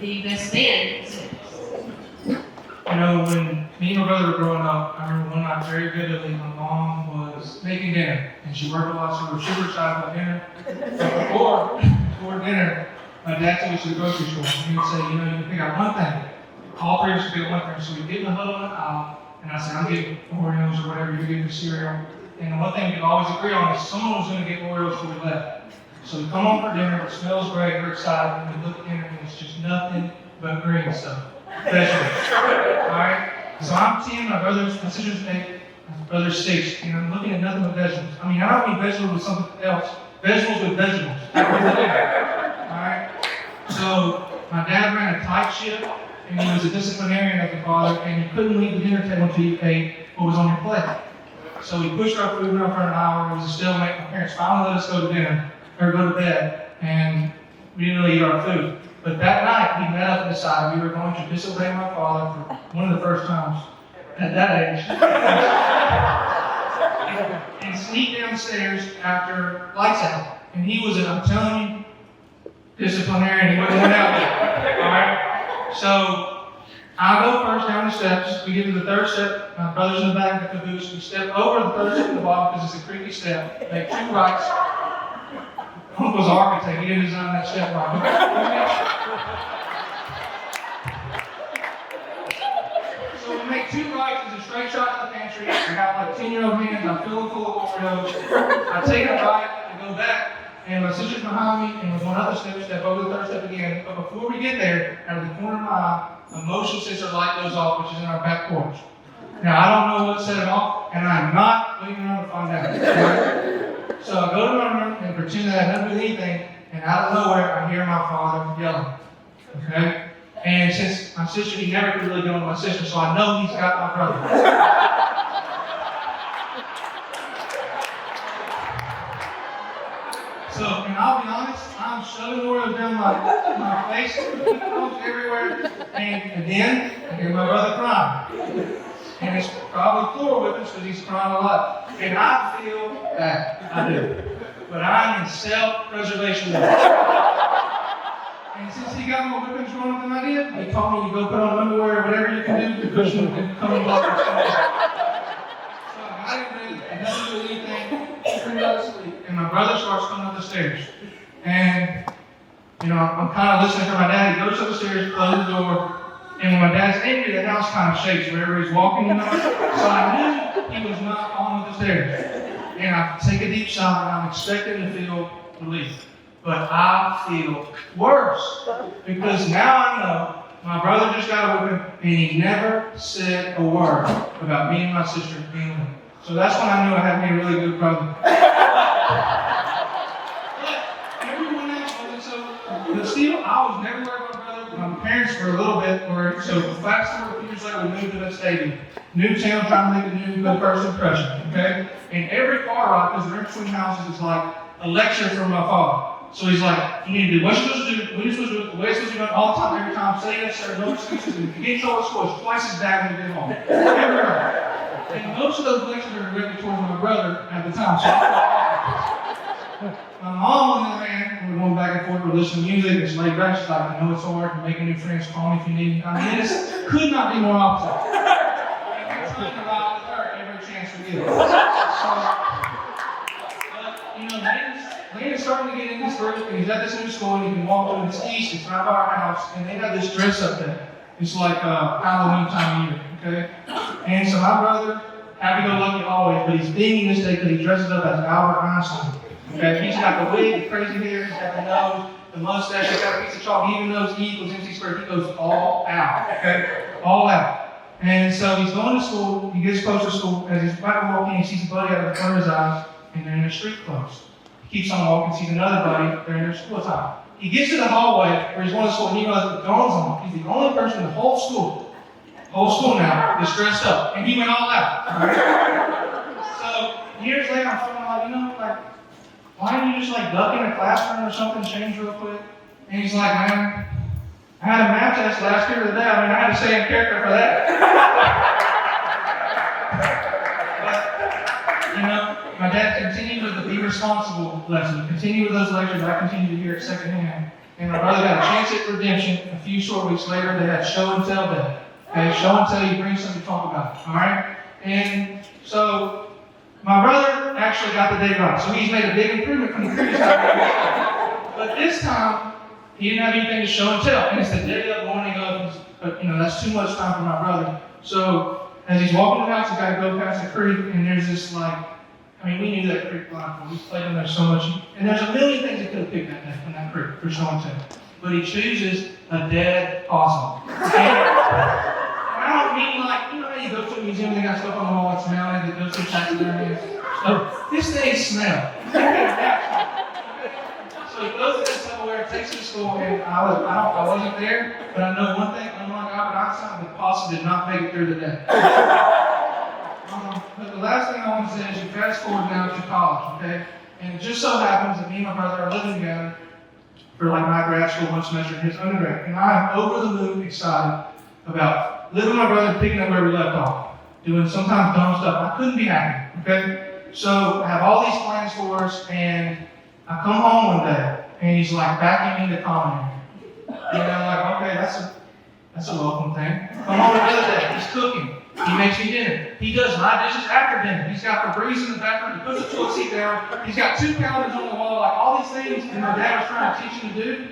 the best man. You know, when me and my brother were growing up, I remember one night very vividly, my mom was making dinner, and she worked a lot, so we were super excited about dinner. But before dinner, my dad took us to the grocery store, and he would say, you know, you can pick out one thing. All three of us could pick out one thing. So we'd get in the huddle in the aisle, and I said, I'm getting Oreos or whatever, you're getting the cereal. And the one thing we could always agree on is someone was going to get Oreos before we left. So we come home for dinner, it smells great, we're excited, and we look at dinner, and it's just nothing but green stuff. Vegetables. Alright? So I'm 10, my sister's 8, my brother's 6, and I'm looking at nothing but vegetables. I mean, I don't mean vegetables with something else. Vegetables with vegetables. Alright? So my dad ran a tight ship, and he was a disciplinarian of the father, and you couldn't leave the dinner table until you ate what was on your plate. So we pushed our food around for an hour. It was a stalemate. My parents finally let us go to dinner, or go to bed, and we didn't really eat our food. But that night, we met up and decided we were going to disobey my father for one of the first times at that age. And sneak downstairs after lights out. And he was, I'm telling you, disciplinarian. He wouldn't went out there. Alright? So I go first down the steps. We get to the third step. My brother's in the back of the caboose. We step over the third step to the bottom because it's a creaky step. Make 2 rights. Uncle's an architect. He didn't design that step right. So we make 2 rights. It's a straight shot in the pantry. I got like 10-year-old hands. I'm filling full of Oreos. I take a right and go back. And my sister's behind me, and with one other step over the third step again. But before we get there, out of the corner of my eye, a motion sensor light goes off, which is in our back porch. Now, I don't know what set it off, and I'm not waiting around to find out. Right? So I go to my room and pretend that I had nothing to do anything, and out of nowhere, I hear my father yelling. Okay? And since my sister, he never could really go with my sister, so I know he's got my brother. So, and I'll be honest, I'm shoving Oreos down my face, everywhere, and again, I hear my brother crying. And it's probably floor whippings because he's crying a lot. And I feel bad, I do. But I'm in self-preservation mode. And since he got more whippings growing up than I did, he told me to go put on underwear or whatever you can do to cushion and come and walk. So I didn't do anything. And my brother starts coming up the stairs. And, you know, I'm kind of listening to my dad. He goes up the stairs, closes the door. And when my dad's angry, the house kind of shakes wherever he's walking. You know? So I knew he was not on the stairs. And I take a deep sigh, and I'm expecting to feel relief. But I feel worse. Because now I know my brother just got a whipping, and he never said a word about me and my sister being with him. So that's when I knew I had me a really good brother. But everyone else wasn't so. But still, I was never worried about my brother. My parents were a little bit worried. So fast forward a few years later, we moved to Vestavia. New town, trying to make a new good first impression. Okay? And every car ride, because we're in between houses, is like a lecture from my father. So he's like, you need to do what you're supposed to do, when you're supposed to do it, the way it's supposed to be done all the time, every time. Say yes, sir, no excuses. And if you get in trouble at school, it's twice as bad when you get home. Everywhere. And most of those lectures are directed towards my brother at the time. So my mom, on the other hand, we're going back and forth, we're listening to music, it's laid back, she's like, I know it's hard, you're making new friends, call me if you need me. I mean, this could not be more opposite. And we're trying to ride with her every chance we get. So, but, you know, Landon's starting to get in this group, and he's at this new school, and he can walk to this east, it's right by our house, and they have this dress up there. It's like Halloween time of year, okay? And so my brother, happy-go-lucky always, but he's beaming this day because he dresses up as Albert Einstein. Okay? He's got the wig, the crazy hair, he's got the nose, the mustache, he's got a piece of chalk, he even knows E equals MC squared. He goes all out, okay? All out. And so he's going to school, he gets close to school, as he's about to walk in, he sees a buddy out of the corner of his eyes, and they're in their street clothes. He keeps on walking, sees another buddy, they're in their school attire. He gets to the hallway where he's going to school, and he realizes it dawns on him. He's the only person in the whole school now, that's dressed up. And he went all out. Right? So years later, I'm feeling like, you know, like, why don't you just like duck in a classroom or something, change real quick? And he's like, man, I had a math test last year of the day. I mean, I had to stay in character for that. But, you know, my dad continued with the responsible lesson. Continue with those lectures. I continue to hear it secondhand. And my brother got a chance at redemption. A few short weeks later, they had show and tell day. Okay, show and tell, you bring something to talk about. All right? And so my brother actually got the day right. So he's made a big improvement from the previous time. But this time, he didn't have anything to show and tell. And it's the day of, morning of, but that's too much time for my brother. So as he's walking the house, he's got to go past the creek, and there's this we knew that creek line. We played in there so much. And there's a million things he could have picked that day from that creek for show and tell. But he chooses a dead possum. And I don't mean how you go to a museum and they got stuff on the wall that's smelling, that goes to taxidermy. So this thing smells. So he goes to that somewhere, takes it to school, and I wasn't there, but I know one thing, unlike Albert Einstein, the possum did not make it through the day. But the last thing I want to say is you fast forward now to college, okay? And it just so happens that me and my brother are living together for my grad school one semester in his undergrad. And I am over the moon excited about living with my brother, picking up where we left off, doing sometimes dumb stuff. I couldn't be happy, okay? So I have all these plans for us, and I come home one day, and he's backing me into common area. And I'm okay, that's a welcome thing. Come home another day, he's cooking. He makes me dinner. He does my dishes after dinner. He's got Febreze in the background. He puts the toilet seat down. He's got 2 calendars on the wall, all these things that my dad was trying to teach him to do.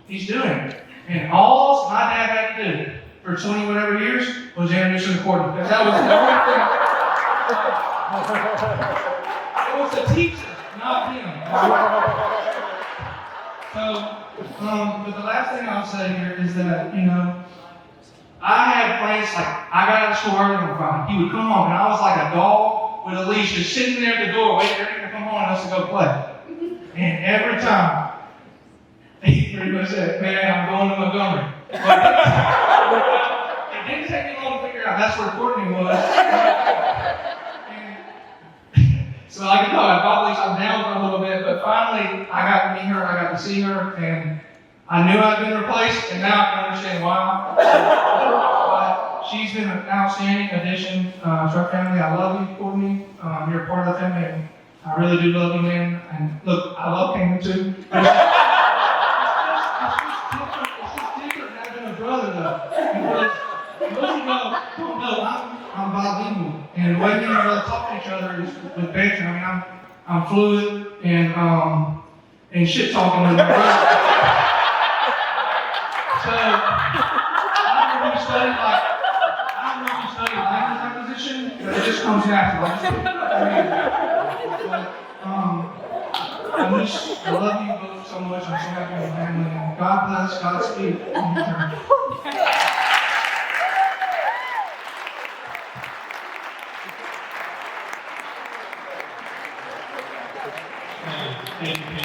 He's doing it. And all my dad had to do for 20 whatever years was introduce him to Courtney. Because that was the only thing. It was the teacher, not him. So, but the last thing I'll say here is that, I had plans I got out of school early on Friday. He would come home, and I was like a dog with a leash, just sitting there at the door, waiting for him to come home and us to go play. And every time, he pretty much said, "Man, I'm going to Montgomery." But it didn't take me long to figure out that's where Courtney was. So I could tell I'm down for a little bit, but finally I got to meet her, I got to see her, and I knew I'd been replaced, and now I can understand why. But she's been an outstanding addition to our family. I love you, Courtney. You're a part of the family, and I really do love you, man. And look, I love Cameron too. It's just different having a brother, though. Because most of you don't know, I'm bilingual, and the way me and my brother talk to each other is with banter. I'm fluid and shit talking with my brother. So, I don't know if you study language acquisition, but it just comes natural. I love you both so much. I'm so happy with your family. And God bless, Godspeed. Thank you.